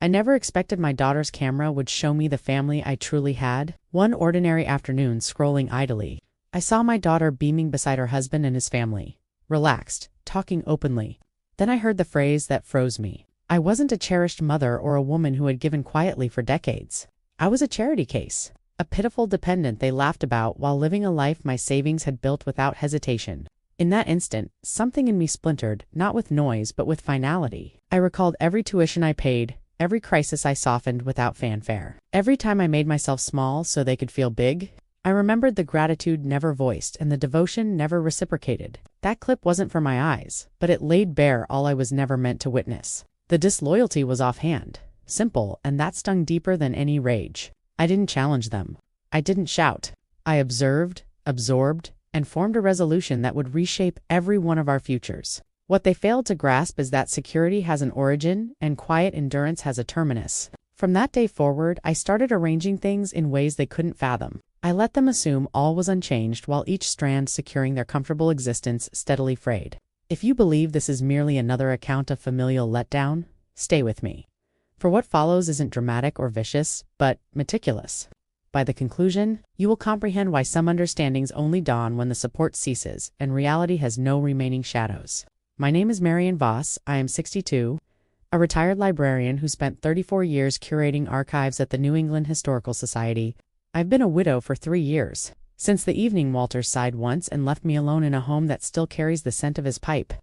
I never expected my daughter's camera would show me the family I truly had. One ordinary afternoon, scrolling idly, I saw my daughter beaming beside her husband and his family, relaxed, talking openly. Then I heard the phrase that froze me. I wasn't a cherished mother or a woman who had given quietly for decades. I was a charity case, a pitiful dependent they laughed about while living a life my savings had built without hesitation. In that instant, something in me splintered, not with noise but with finality. I recalled every tuition I paid, every crisis I softened without fanfare. Every time I made myself small so they could feel big, I remembered the gratitude never voiced and the devotion never reciprocated. That clip wasn't for my eyes, but it laid bare all I was never meant to witness. The disloyalty was offhand, simple, and that stung deeper than any rage. I didn't challenge them. I didn't shout. I observed, absorbed, and formed a resolution that would reshape every one of our futures. What they failed to grasp is that security has an origin and quiet endurance has a terminus. From that day forward, I started arranging things in ways they couldn't fathom. I let them assume all was unchanged while each strand securing their comfortable existence steadily frayed. If you believe this is merely another account of familial letdown, stay with me. For what follows isn't dramatic or vicious, but meticulous. By the conclusion, you will comprehend why some understandings only dawn when the support ceases and reality has no remaining shadows. My name is Marian Voss. I am 62, a retired librarian who spent 34 years curating archives at the New England Historical Society. I've been a widow for 3 years. Since the evening Walter sighed once and left me alone in a home that still carries the scent of his pipe.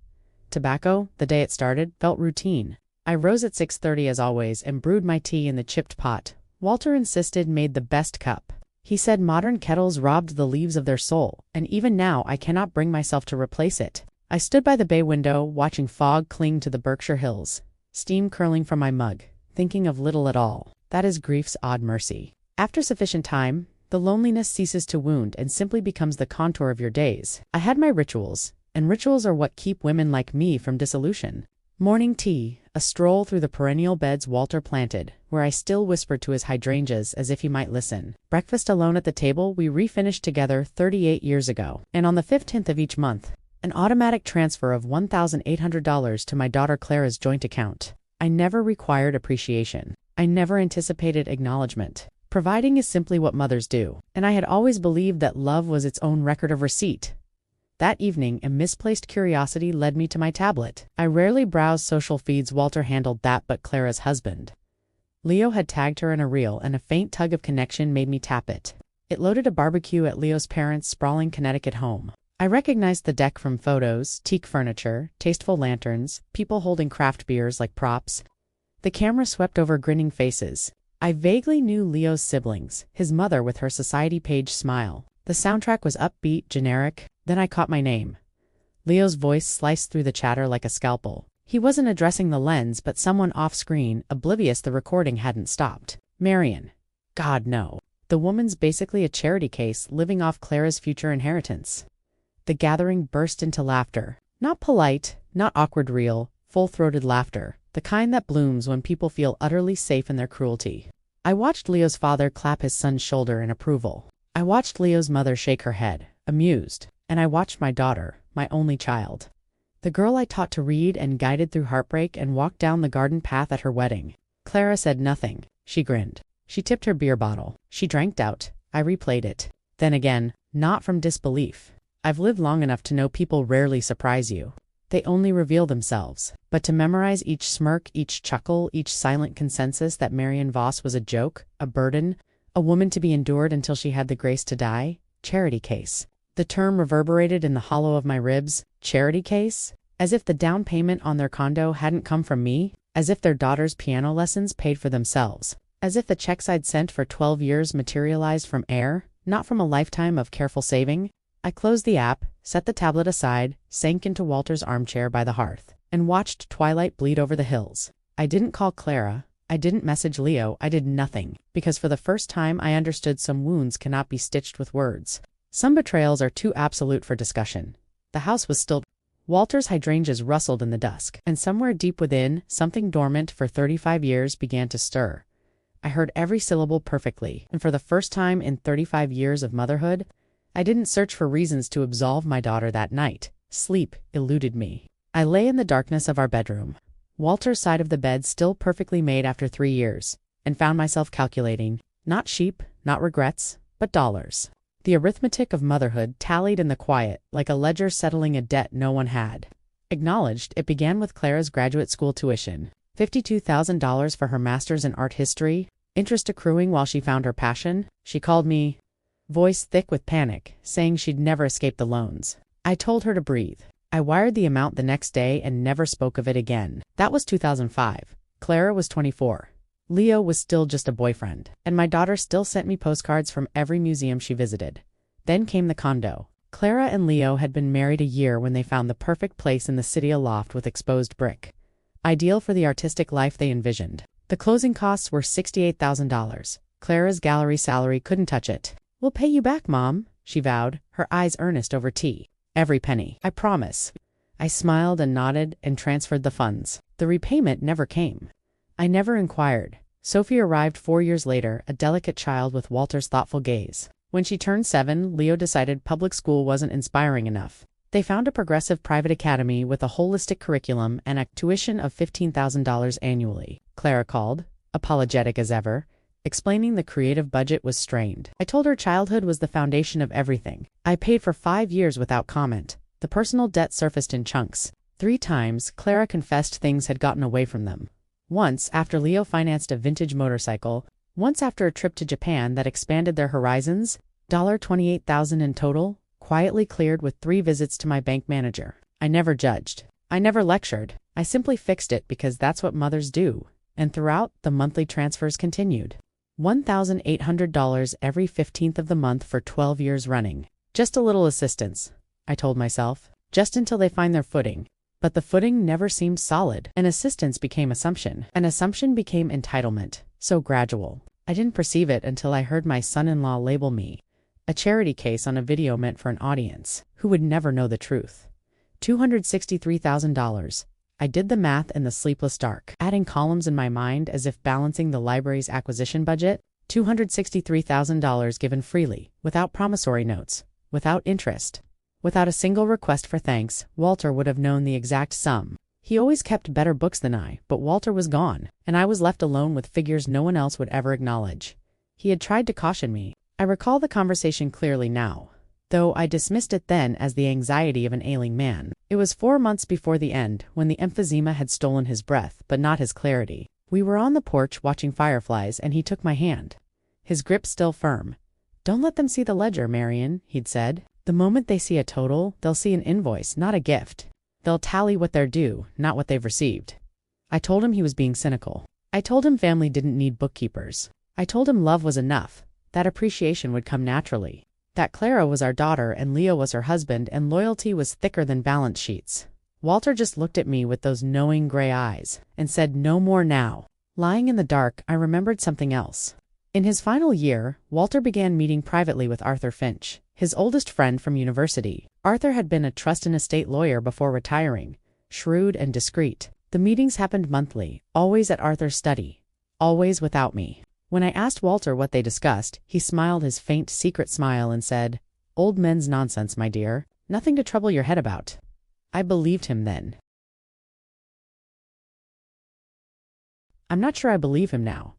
Tobacco, the day it started, felt routine. I rose at 6:30 as always and brewed my tea in the chipped pot Walter insisted made the best cup. He said modern kettles robbed the leaves of their soul, and even now I cannot bring myself to replace it. I stood by the bay window, watching fog cling to the Berkshire hills, steam curling from my mug, thinking of little at all. That is grief's odd mercy. After sufficient time, the loneliness ceases to wound and simply becomes the contour of your days. I had my rituals, and rituals are what keep women like me from dissolution. Morning tea, a stroll through the perennial beds Walter planted, where I still whispered to his hydrangeas as if he might listen. Breakfast alone at the table we refinished together 38 years ago. And on the 15th of each month, an automatic transfer of $1,800 to my daughter Clara's joint account. I never required appreciation. I never anticipated acknowledgement. Providing is simply what mothers do, and I had always believed that love was its own record of receipt. That evening, a misplaced curiosity led me to my tablet. I rarely browse social feeds. Walter handled that, but Clara's husband, Leo, had tagged her in a reel, and a faint tug of connection made me tap it. It loaded a barbecue at Leo's parents' sprawling Connecticut home. I recognized the deck from photos, teak furniture, tasteful lanterns, people holding craft beers like props. The camera swept over grinning faces. I vaguely knew Leo's siblings, his mother with her society page smile. The soundtrack was upbeat, generic. Then I caught my name. Leo's voice sliced through the chatter like a scalpel. He wasn't addressing the lens, but someone off-screen, oblivious the recording hadn't stopped. Marian. God, no. The woman's basically a charity case, living off Clara's future inheritance. The gathering burst into laughter. Not polite, not awkward, real, full-throated laughter. The kind that blooms when people feel utterly safe in their cruelty. I watched Leo's father clap his son's shoulder in approval. I watched Leo's mother shake her head, amused. And I watched my daughter, my only child. The girl I taught to read and guided through heartbreak and walked down the garden path at her wedding. Clara said nothing. She grinned. She tipped her beer bottle. She drank out. I replayed it. Then again, not from disbelief. I've lived long enough to know people rarely surprise you. They only reveal themselves. But to memorize each smirk, each chuckle, each silent consensus that Marian Voss was a joke, a burden, a woman to be endured until she had the grace to die, charity case. The term reverberated in the hollow of my ribs. Charity case? As if the down payment on their condo hadn't come from me, as if their daughter's piano lessons paid for themselves, as if the checks I'd sent for 12 years materialized from air, not from a lifetime of careful saving. I closed the app, set the tablet aside, sank into Walter's armchair by the hearth, and watched twilight bleed over the hills. I didn't call Clara. I didn't message Leo. I did nothing, because for the first time I understood some wounds cannot be stitched with words. Some betrayals are too absolute for discussion. The house was still. Walter's hydrangeas rustled in the dusk, and somewhere deep within, something dormant for 35 years began to stir. I heard every syllable perfectly, and for the first time in 35 years of motherhood, I didn't search for reasons to absolve my daughter that night. Sleep eluded me. I lay in the darkness of our bedroom. Walter's side of the bed still perfectly made after 3 years, and found myself calculating, not sheep, not regrets, but dollars. The arithmetic of motherhood tallied in the quiet, like a ledger settling a debt no one had. Acknowledged, it began with Clara's graduate school tuition, $52,000 for her master's in art history, interest accruing while she found her passion. She called me, voice thick with panic, saying she'd never escape the loans. I told her to breathe. I wired the amount the next day and never spoke of it again. That was 2005. Clara was 24. Leo was still just a boyfriend, and my daughter still sent me postcards from every museum she visited. Then came the condo. Clara and Leo had been married a year when they found the perfect place in the city, a loft with exposed brick. Ideal for the artistic life they envisioned. The closing costs were $68,000. Clara's gallery salary couldn't touch it. "We'll pay you back, Mom," she vowed, her eyes earnest over tea. "Every penny, I promise." I smiled and nodded and transferred the funds. The repayment never came. I never inquired. Sophie arrived 4 years later, a delicate child with Walter's thoughtful gaze. When she turned 7, Leo decided public school wasn't inspiring enough. They found a progressive private academy with a holistic curriculum and a tuition of $15,000 annually. Clara called, apologetic as ever, explaining the creative budget was strained. I told her childhood was the foundation of everything. I paid for 5 years without comment. The personal debt surfaced in chunks. 3 times, Clara confessed things had gotten away from them. Once after Leo financed a vintage motorcycle, once after a trip to Japan that expanded their horizons, $28,000 in total, quietly cleared with 3 visits to my bank manager. I never judged. I never lectured. I simply fixed it because that's what mothers do. And throughout, the monthly transfers continued. $1,800 every 15th of the month for 12 years running. Just a little assistance, I told myself, just until they find their footing. But the footing never seemed solid. An assistance became assumption. An assumption became entitlement. So gradual. I didn't perceive it until I heard my son-in-law label me a charity case on a video meant for an audience who would never know the truth. $263,000. I did the math in the sleepless dark, adding columns in my mind as if balancing the library's acquisition budget. $263,000 given freely, without promissory notes, without interest. Without a single request for thanks, Walter would have known the exact sum. He always kept better books than I, but Walter was gone, and I was left alone with figures no one else would ever acknowledge. He had tried to caution me. I recall the conversation clearly now, though I dismissed it then as the anxiety of an ailing man. It was 4 months before the end, when the emphysema had stolen his breath, but not his clarity. We were on the porch watching fireflies, and he took my hand. His grip still firm. "Don't let them see the ledger, Marion," he'd said. "The moment they see a total, they'll see an invoice, not a gift. They'll tally what they're due, not what they've received." I told him he was being cynical. I told him family didn't need bookkeepers. I told him love was enough, that appreciation would come naturally, that Clara was our daughter and Leo was her husband and loyalty was thicker than balance sheets. Walter just looked at me with those knowing gray eyes and said, "No more now." Lying in the dark, I remembered something else. In his final year, Walter began meeting privately with Arthur Finch, his oldest friend from university. Arthur had been a trust and estate lawyer before retiring, shrewd and discreet. The meetings happened monthly, always at Arthur's study, always without me. When I asked Walter what they discussed, he smiled his faint secret smile and said, "Old men's nonsense, my dear. Nothing to trouble your head about." I believed him then. I'm not sure I believe him now.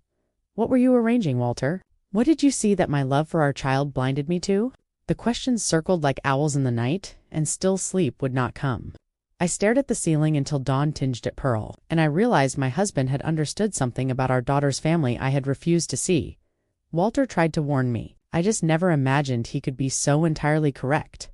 What were you arranging, Walter? What did you see that my love for our child blinded me to? The questions circled like owls in the night, and still sleep would not come. I stared at the ceiling until dawn tinged it pearl, and I realized my husband had understood something about our daughter's family I had refused to see. Walter tried to warn me. I just never imagined he could be so entirely correct.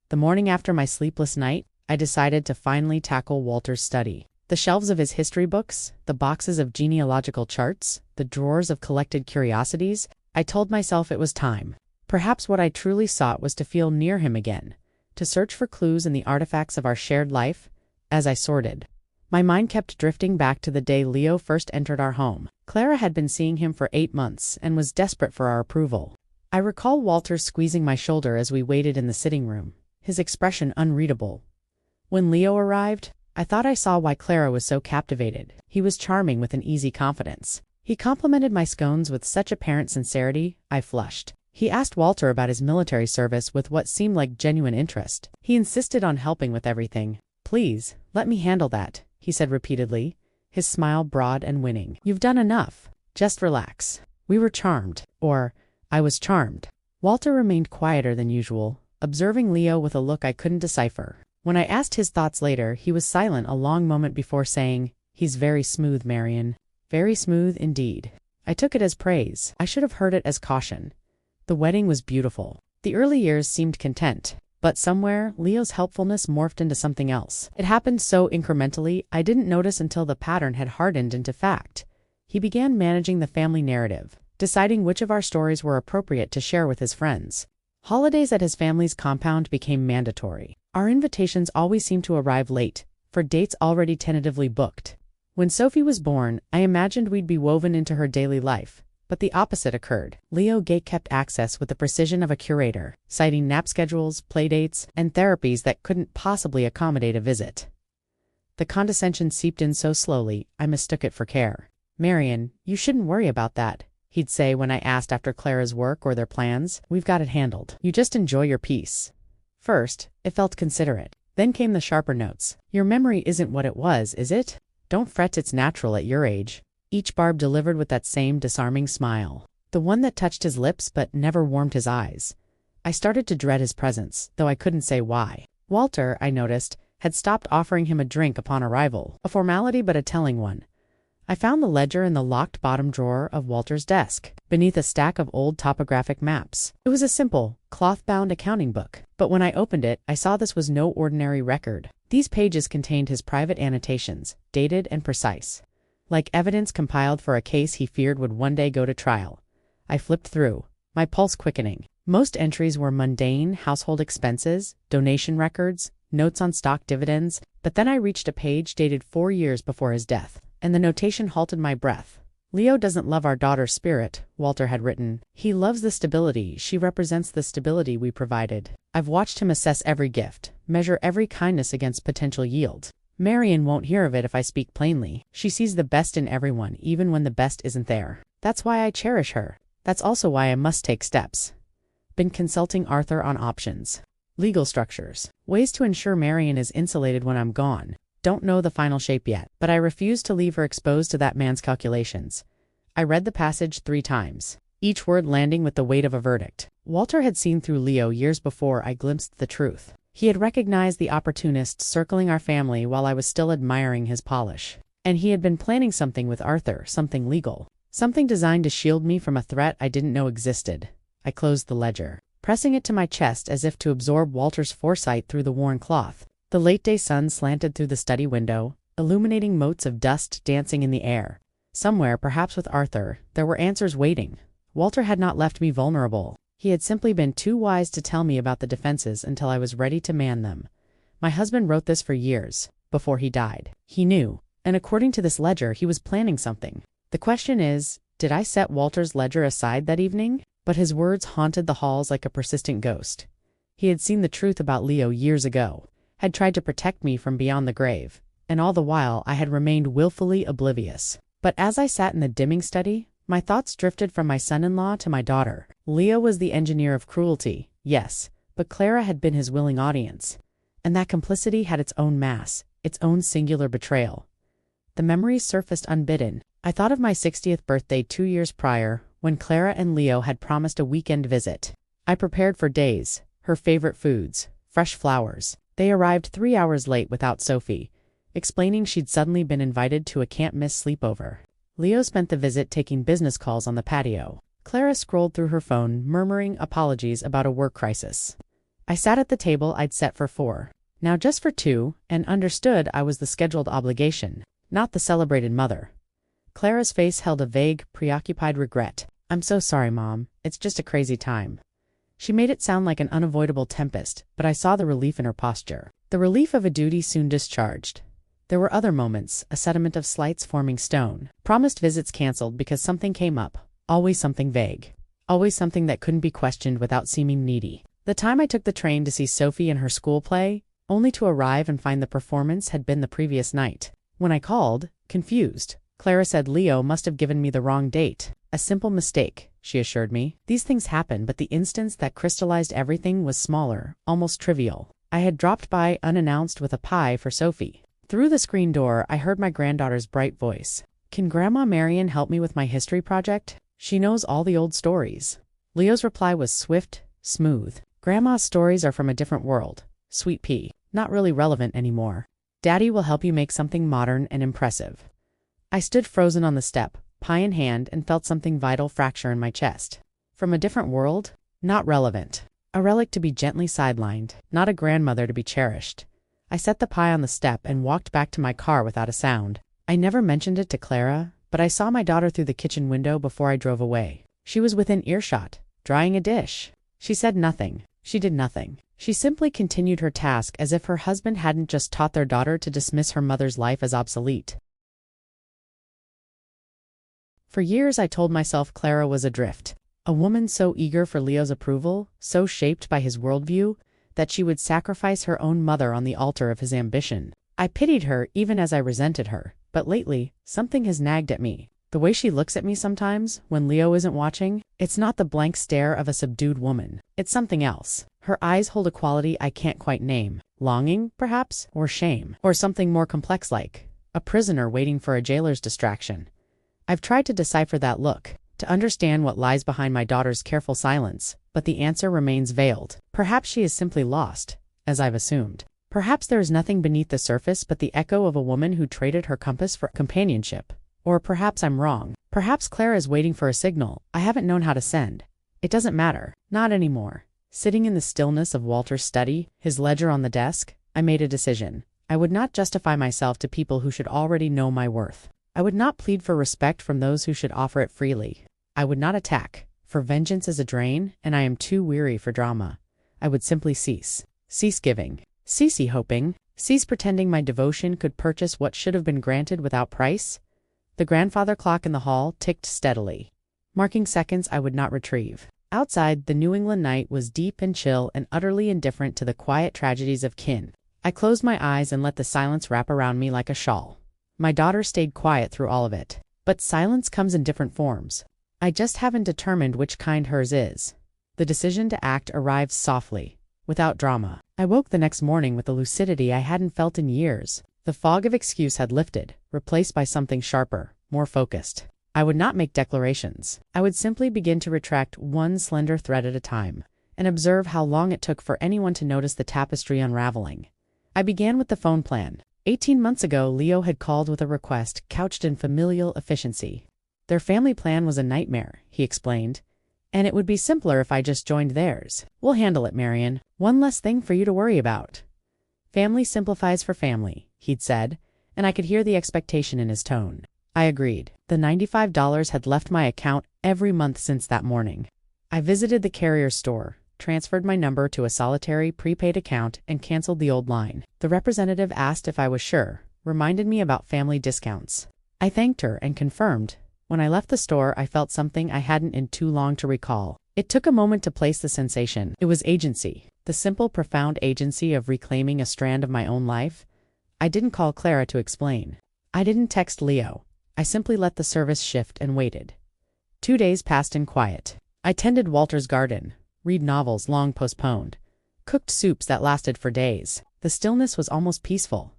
The morning after my sleepless night, I decided to finally tackle Walter's study. The shelves of his history books, the boxes of genealogical charts, the drawers of collected curiosities, I told myself it was time. Perhaps what I truly sought was to feel near him again, to search for clues in the artifacts of our shared life. As I sorted, my mind kept drifting back to the day Leo first entered our home. Clara had been seeing him for 8 months and was desperate for our approval. I recall Walter squeezing my shoulder as we waited in the sitting room, his expression unreadable. When Leo arrived, I thought I saw why Clara was so captivated. He was charming with an easy confidence. He complimented my scones with such apparent sincerity, I flushed. He asked Walter about his military service with what seemed like genuine interest. He insisted on helping with everything. "Please, let me handle that," he said repeatedly, his smile broad and winning. "You've done enough. Just relax." We were charmed. Or, I was charmed. Walter remained quieter than usual, observing Leo with a look I couldn't decipher. When I asked his thoughts later, he was silent a long moment before saying, "He's very smooth, Marion. Very smooth indeed." I took it as praise. I should have heard it as caution. The wedding was beautiful. The early years seemed content. But somewhere, Leo's helpfulness morphed into something else. It happened so incrementally, I didn't notice until the pattern had hardened into fact. He began managing the family narrative, deciding which of our stories were appropriate to share with his friends. Holidays at his family's compound became mandatory. Our invitations always seemed to arrive late, for dates already tentatively booked. When Sophie was born, I imagined we'd be woven into her daily life. But the opposite occurred. Leo gatekept access with the precision of a curator, citing nap schedules, playdates, and therapies that couldn't possibly accommodate a visit. The condescension seeped in so slowly, I mistook it for care. "Marion, you shouldn't worry about that," he'd say when I asked after Clara's work or their plans. "We've got it handled. You just enjoy your peace." First, it felt considerate. Then came the sharper notes. "Your memory isn't what it was, is it? Don't fret, it's natural at your age." Each barb delivered with that same disarming smile. The one that touched his lips but never warmed his eyes. I started to dread his presence, though I couldn't say why. Walter, I noticed, had stopped offering him a drink upon arrival, a formality but a telling one. I found the ledger in the locked bottom drawer of Walter's desk, beneath a stack of old topographic maps. It was a simple, cloth-bound accounting book, but when I opened it, I saw this was no ordinary record. These pages contained his private annotations, dated and precise. Like evidence compiled for a case he feared would one day go to trial. I flipped through, my pulse quickening. Most entries were mundane household expenses, donation records, notes on stock dividends, but then I reached a page dated 4 years before his death, and the notation halted my breath. "Leo doesn't love our daughter's spirit," Walter had written. "He loves the stability. She represents the stability we provided. I've watched him assess every gift, measure every kindness against potential yield. Marion won't hear of it if I speak plainly. She sees the best in everyone, even when the best isn't there. That's why I cherish her. That's also why I must take steps. Been consulting Arthur on options. Legal structures. Ways to ensure Marion is insulated when I'm gone. Don't know the final shape yet, but I refuse to leave her exposed to that man's calculations." I read the passage 3 times, each word landing with the weight of a verdict. Walter had seen through Leo years before I glimpsed the truth. He had recognized the opportunist circling our family while I was still admiring his polish. And he had been planning something with Arthur, something legal. Something designed to shield me from a threat I didn't know existed. I closed the ledger, pressing it to my chest as if to absorb Walter's foresight through the worn cloth. The late-day sun slanted through the study window, illuminating motes of dust dancing in the air. Somewhere, perhaps with Arthur, there were answers waiting. Walter had not left me vulnerable. He had simply been too wise to tell me about the defenses until I was ready to man them. My husband wrote this for years, before he died. He knew, and according to this ledger, he was planning something. The question is, did I set Walter's ledger aside that evening? But his words haunted the halls like a persistent ghost. He had seen the truth about Leo years ago, had tried to protect me from beyond the grave, and all the while I had remained willfully oblivious. But as I sat in the dimming study, my thoughts drifted from my son-in-law to my daughter. Leo was the engineer of cruelty, yes, but Clara had been his willing audience. And that complicity had its own mass, its own singular betrayal. The memories surfaced unbidden. I thought of my 60th birthday 2 years prior, when Clara and Leo had promised a weekend visit. I prepared for days, her favorite foods, fresh flowers. They arrived 3 hours late without Sophie, explaining she'd suddenly been invited to a can't-miss sleepover. Leo spent the visit taking business calls on the patio. Clara scrolled through her phone, murmuring apologies about a work crisis. I sat at the table I'd set for 4, now just for 2, and understood I was the scheduled obligation, not the celebrated mother. Clara's face held a vague, preoccupied regret. "I'm so sorry, Mom. It's just a crazy time." She made it sound like an unavoidable tempest, but I saw the relief in her posture. The relief of a duty soon discharged. There were other moments, a sediment of slights forming stone. Promised visits canceled because something came up. Always something vague. Always something that couldn't be questioned without seeming needy. The time I took the train to see Sophie in her school play, only to arrive and find the performance had been the previous night. When I called, confused, Clara said Leo must have given me the wrong date. "A simple mistake," she assured me. "These things happen, but the instance that crystallized everything was smaller, almost trivial. I had dropped by unannounced with a pie for Sophie. Through the screen door, I heard my granddaughter's bright voice. "Can Grandma Marion help me with my history project? She knows all the old stories." Leo's reply was swift, smooth. "Grandma's stories are from a different world. Sweet pea. Not really relevant anymore. Daddy will help you make something modern and impressive." I stood frozen on the step, pie in hand, and felt something vital fracture in my chest. From a different world? Not relevant. A relic to be gently sidelined, not a grandmother to be cherished. I set the pie on the step and walked back to my car without a sound. I never mentioned it to Clara, but I saw my daughter through the kitchen window before I drove away. She was within earshot, drying a dish. She said nothing. She did nothing. She simply continued her task as if her husband hadn't just taught their daughter to dismiss her mother's life as obsolete. For years I told myself Clara was adrift, a woman so eager for Leo's approval, so shaped by his worldview, that she would sacrifice her own mother on the altar of his ambition. I pitied her even as I resented her, but lately, something has nagged at me. The way she looks at me sometimes, when Leo isn't watching, it's not the blank stare of a subdued woman. It's something else. Her eyes hold a quality I can't quite name. Longing, perhaps, or shame, or something more complex like a prisoner waiting for a jailer's distraction. I've tried to decipher that look, to understand what lies behind my daughter's careful silence, but the answer remains veiled. Perhaps she is simply lost, as I've assumed. Perhaps there is nothing beneath the surface but the echo of a woman who traded her compass for companionship. Or perhaps I'm wrong. Perhaps Clara is waiting for a signal I haven't known how to send. It doesn't matter. Not anymore. Sitting in the stillness of Walter's study, his ledger on the desk, I made a decision. I would not justify myself to people who should already know my worth. I would not plead for respect from those who should offer it freely. I would not attack, for vengeance is a drain, and I am too weary for drama. I would simply cease. Cease giving. Cease hoping. Cease pretending my devotion could purchase what should have been granted without price. The grandfather clock in the hall ticked steadily, marking seconds I would not retrieve. Outside, the New England night was deep and chill and utterly indifferent to the quiet tragedies of kin. I closed my eyes and let the silence wrap around me like a shawl. My daughter stayed quiet through all of it. But silence comes in different forms. I just haven't determined which kind hers is. The decision to act arrived softly, without drama. I woke the next morning with a lucidity I hadn't felt in years. The fog of excuse had lifted, replaced by something sharper, more focused. I would not make declarations. I would simply begin to retract one slender thread at a time, and observe how long it took for anyone to notice the tapestry unraveling. I began with the phone plan. 18 months ago, Leo had called with a request couched in familial efficiency. Their family plan was a nightmare, he explained, and it would be simpler if I just joined theirs. "We'll handle it, Marion. One less thing for you to worry about." "Family simplifies for family," he'd said, and I could hear the expectation in his tone. I agreed. The $95 had left my account every month since that morning. I visited the carrier store, transferred my number to a solitary prepaid account, and canceled the old line. The representative asked if I was sure, reminded me about family discounts. I thanked her and confirmed. When I left the store, I felt something I hadn't in too long to recall. It took a moment to place the sensation. It was agency. The simple, profound agency of reclaiming a strand of my own life. I didn't call Clara to explain. I didn't text Leo. I simply let the service shift and waited. 2 days passed in quiet. I tended Walter's garden, read novels long postponed, cooked soups that lasted for days. The stillness was almost peaceful.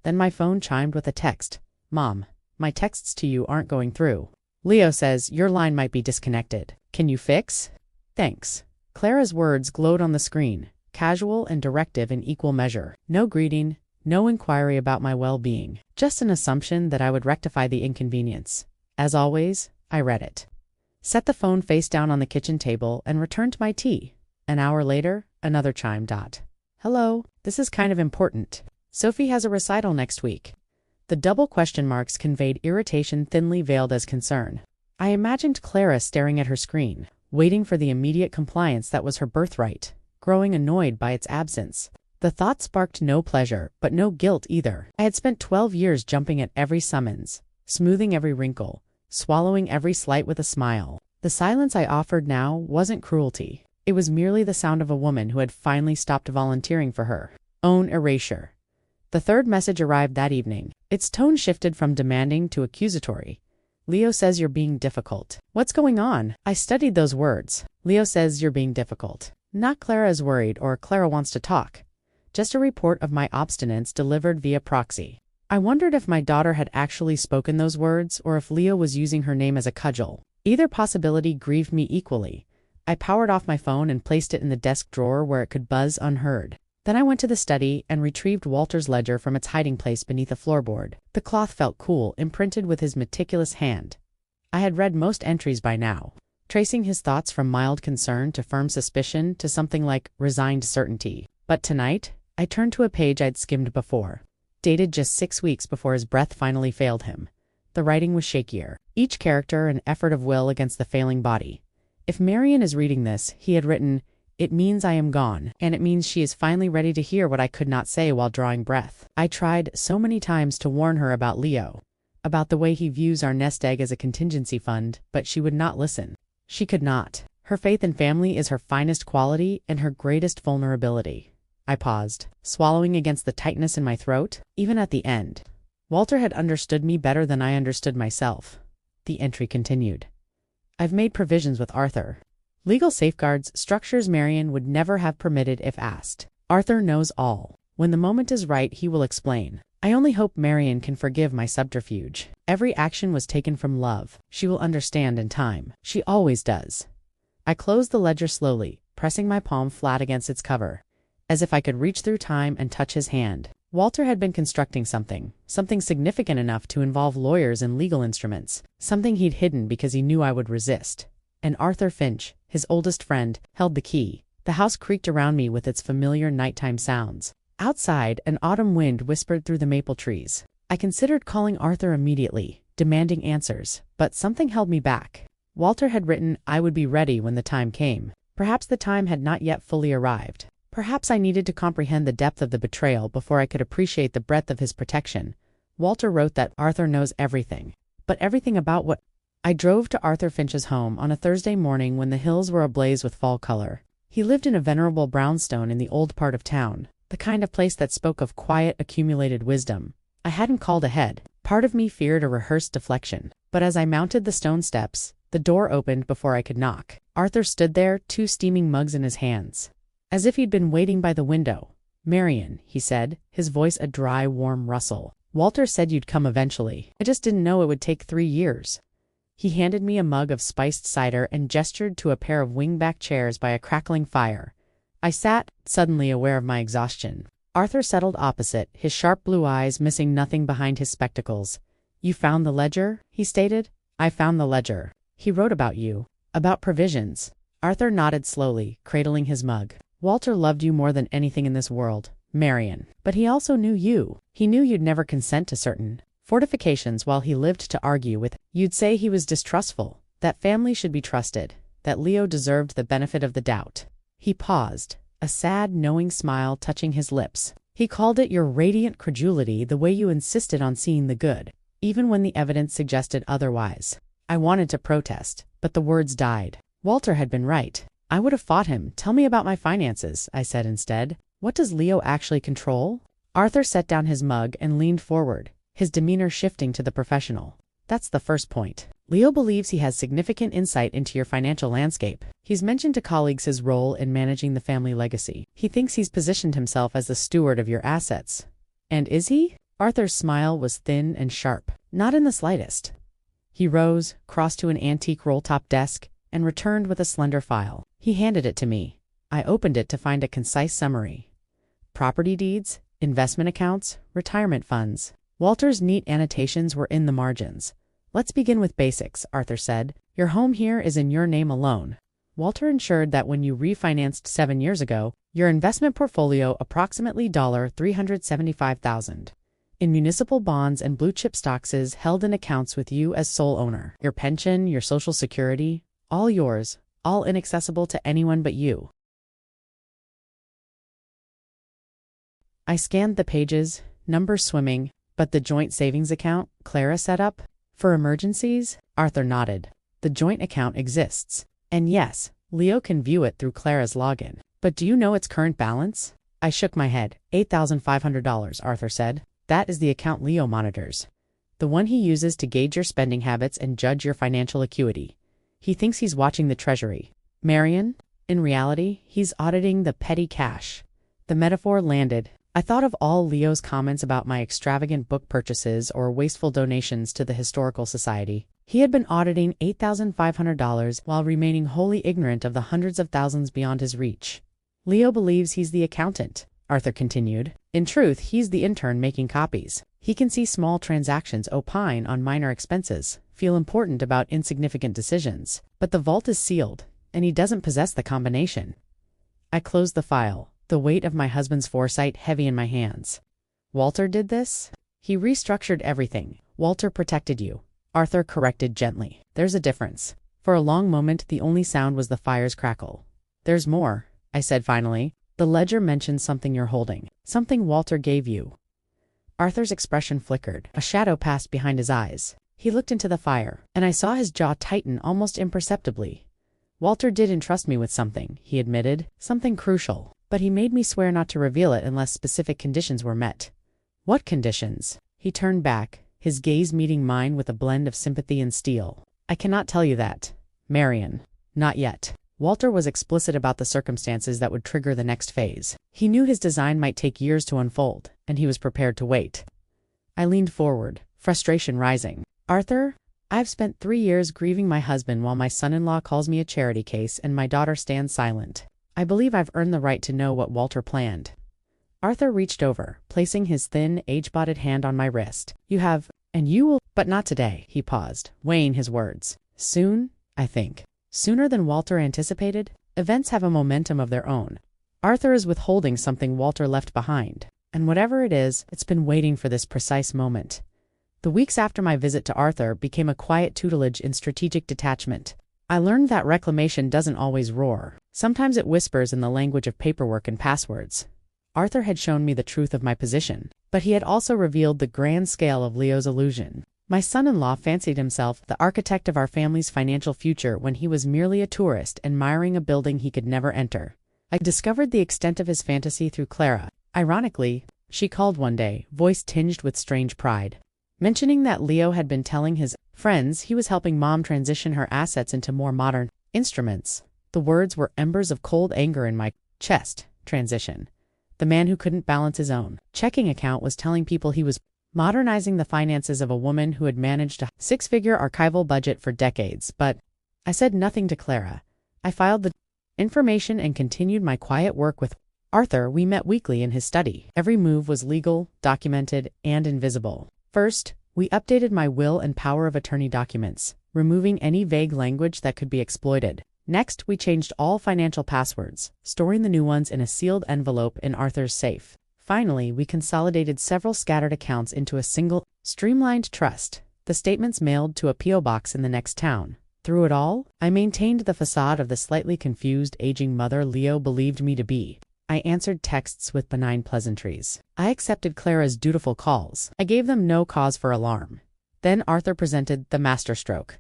Then my phone chimed with a text. "Mom, my texts to you aren't going through. Leo says your line might be disconnected. Can you fix? Thanks." Clara's words glowed on the screen, casual and directive in equal measure. No greeting, no inquiry about my well-being, just an assumption that I would rectify the inconvenience. As always, I read it. Set the phone face down on the kitchen table and returned to my tea. An hour later, another chime. "Hello, this is kind of important. Sophie has a recital next week." The double question marks conveyed irritation thinly veiled as concern. I imagined Clara staring at her screen, waiting for the immediate compliance that was her birthright, growing annoyed by its absence. The thought sparked no pleasure, but no guilt either. I had spent 12 years jumping at every summons, smoothing every wrinkle, swallowing every slight with a smile. The silence I offered now wasn't cruelty. It was merely the sound of a woman who had finally stopped volunteering for her own erasure. The third message arrived that evening. Its tone shifted from demanding to accusatory. "Leo says you're being difficult." What's going on? I studied those words. Leo says you're being difficult. Not Clara is worried or Clara wants to talk. Just a report of my obstinance delivered via proxy. I wondered if my daughter had actually spoken those words or if Leo was using her name as a cudgel. Either possibility grieved me equally. I powered off my phone and placed it in the desk drawer where it could buzz unheard. Then I went to the study and retrieved Walter's ledger from its hiding place beneath a floorboard. The cloth felt cool, imprinted with his meticulous hand. I had read most entries by now, tracing his thoughts from mild concern to firm suspicion to something like resigned certainty. But tonight, I turned to a page I'd skimmed before, dated just 6 weeks before his breath finally failed him. The writing was shakier, each character an effort of will against the failing body. If Marion is reading this, he had written, "It means I am gone, and it means she is finally ready to hear what I could not say while drawing breath." I tried so many times to warn her about Leo, about the way he views our nest egg as a contingency fund, but she would not listen. She could not. Her faith in family is her finest quality and her greatest vulnerability. I paused, swallowing against the tightness in my throat. Even at the end, Walter had understood me better than I understood myself. The entry continued. "I've made provisions with Arthur. Legal safeguards, structures Marion would never have permitted if asked. Arthur knows all. When the moment is right, he will explain. I only hope Marion can forgive my subterfuge. Every action was taken from love. She will understand in time. She always does." I closed the ledger slowly, pressing my palm flat against its cover, as if I could reach through time and touch his hand. Walter had been constructing something significant enough to involve lawyers and legal instruments, something he'd hidden because he knew I would resist. And Arthur Finch, his oldest friend, held the key. The house creaked around me with its familiar nighttime sounds. Outside, an autumn wind whispered through the maple trees. I considered calling Arthur immediately, demanding answers, but something held me back. Walter had written I would be ready when the time came. Perhaps the time had not yet fully arrived. Perhaps I needed to comprehend the depth of the betrayal before I could appreciate the breadth of his protection. Walter wrote that Arthur knows everything. But everything about what? I drove to Arthur Finch's home on a Thursday morning when the hills were ablaze with fall color. He lived in a venerable brownstone in the old part of town, the kind of place that spoke of quiet, accumulated wisdom. I hadn't called ahead. Part of me feared a rehearsed deflection. But as I mounted the stone steps, the door opened before I could knock. Arthur stood there, 2 steaming mugs in his hands, as if he'd been waiting by the window. "Marion," he said, his voice a dry, warm rustle. "Walter said you'd come eventually. I just didn't know it would take 3 years." He handed me a mug of spiced cider and gestured to a pair of wingback chairs by a crackling fire. I sat, suddenly aware of my exhaustion. Arthur settled opposite, his sharp blue eyes missing nothing behind his spectacles. "You found the ledger?" he stated. "I found the ledger. He wrote about you. About provisions." Arthur nodded slowly, cradling his mug. "Walter loved you more than anything in this world, Marion. But he also knew you. He knew you'd never consent to certain fortifications while he lived to argue with. You'd say he was distrustful, that family should be trusted, that Leo deserved the benefit of the doubt." He paused, a sad, knowing smile touching his lips. "He called it your radiant credulity, the way you insisted on seeing the good, even when the evidence suggested otherwise." I wanted to protest, but the words died. Walter had been right. I would have fought him. "Tell me about my finances," I said instead. "What does Leo actually control?" Arthur set down his mug and leaned forward, his demeanor shifting to the professional. "That's the first point. Leo believes he has significant insight into your financial landscape. He's mentioned to colleagues his role in managing the family legacy. He thinks he's positioned himself as the steward of your assets." "And is he?" Arthur's smile was thin and sharp. "Not in the slightest." He rose, crossed to an antique roll-top desk, and returned with a slender file. He handed it to me. I opened it to find a concise summary. Property deeds, investment accounts, retirement funds. Walter's neat annotations were in the margins. "Let's begin with basics," Arthur said. "Your home here is in your name alone. Walter ensured that when you refinanced 7 years ago, your investment portfolio approximately $375,000. In municipal bonds and blue-chip stocks held in accounts with you as sole owner. Your pension, your Social Security, all yours, all inaccessible to anyone but you." I scanned the pages, numbers swimming. "But the joint savings account Clara set up? For emergencies?" Arthur nodded. "The joint account exists. And yes, Leo can view it through Clara's login. But do you know its current balance?" I shook my head. $8,500, Arthur said. "That is the account Leo monitors. The one he uses to gauge your spending habits and judge your financial acuity. He thinks he's watching the treasury. Marion, in reality, he's auditing the petty cash." The metaphor landed. I thought of all Leo's comments about my extravagant book purchases or wasteful donations to the Historical Society. He had been auditing $8,500 while remaining wholly ignorant of the hundreds of thousands beyond his reach. Leo believes he's the accountant, Arthur continued. In truth, he's the intern making copies. He can see small transactions, opine on minor expenses, feel important about insignificant decisions. But the vault is sealed, and he doesn't possess the combination. I closed the file, the weight of my husband's foresight heavy in my hands. Walter did this? He restructured everything. Walter protected you, Arthur corrected gently. There's a difference. For a long moment, the only sound was the fire's crackle. There's more, I said finally. The ledger mentions something you're holding, something Walter gave you. Arthur's expression flickered. A shadow passed behind his eyes. He looked into the fire, and I saw his jaw tighten almost imperceptibly. Walter did entrust me with something, he admitted, something crucial. But he made me swear not to reveal it unless specific conditions were met. What conditions? He turned back, his gaze meeting mine with a blend of sympathy and steel. I cannot tell you that, Marion. Not yet. Walter was explicit about the circumstances that would trigger the next phase. He knew his design might take years to unfold, and he was prepared to wait. I leaned forward, frustration rising. Arthur, I've spent 3 years grieving my husband while my son-in-law calls me a charity case and my daughter stands silent. I believe I've earned the right to know what Walter planned. Arthur reached over, placing his thin, age-spotted hand on my wrist. You have, and you will, but not today, he paused, weighing his words. Soon, I think. Sooner than Walter anticipated? Events have a momentum of their own. Arthur is withholding something Walter left behind. And whatever it is, it's been waiting for this precise moment. The weeks after my visit to Arthur became a quiet tutelage in strategic detachment. I learned that reclamation doesn't always roar. Sometimes it whispers in the language of paperwork and passwords. Arthur had shown me the truth of my position, but he had also revealed the grand scale of Leo's illusion. My son-in-law fancied himself the architect of our family's financial future when he was merely a tourist admiring a building he could never enter. I discovered the extent of his fantasy through Clara. Ironically, she called one day, voice tinged with strange pride, mentioning that Leo had been telling his friends he was helping Mom transition her assets into more modern instruments. The words were embers of cold anger in my chest. Transition. The man who couldn't balance his own checking account was telling people he was modernizing the finances of a woman who had managed a 6-figure archival budget for decades. But I said nothing to Clara. I filed the information and continued my quiet work with Arthur. We met weekly in his study. Every move was legal, documented, and invisible. First, we updated my will and power of attorney documents, removing any vague language that could be exploited. Next, we changed all financial passwords, storing the new ones in a sealed envelope in Arthur's safe. Finally, we consolidated several scattered accounts into a single, streamlined trust, the statements mailed to a P.O. box in the next town. Through it all, I maintained the facade of the slightly confused, aging mother Leo believed me to be. I answered texts with benign pleasantries. I accepted Clara's dutiful calls. I gave them no cause for alarm. Then Arthur presented the masterstroke.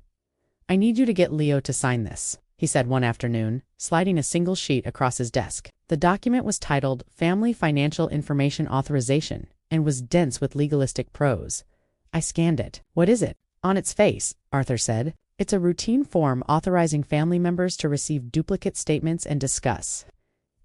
I need you to get Leo to sign this, he said one afternoon, sliding a single sheet across his desk. The document was titled Family Financial Information Authorization and was dense with legalistic prose. I scanned it. What is it? On its face, Arthur said. It's a routine form authorizing family members to receive duplicate statements and discuss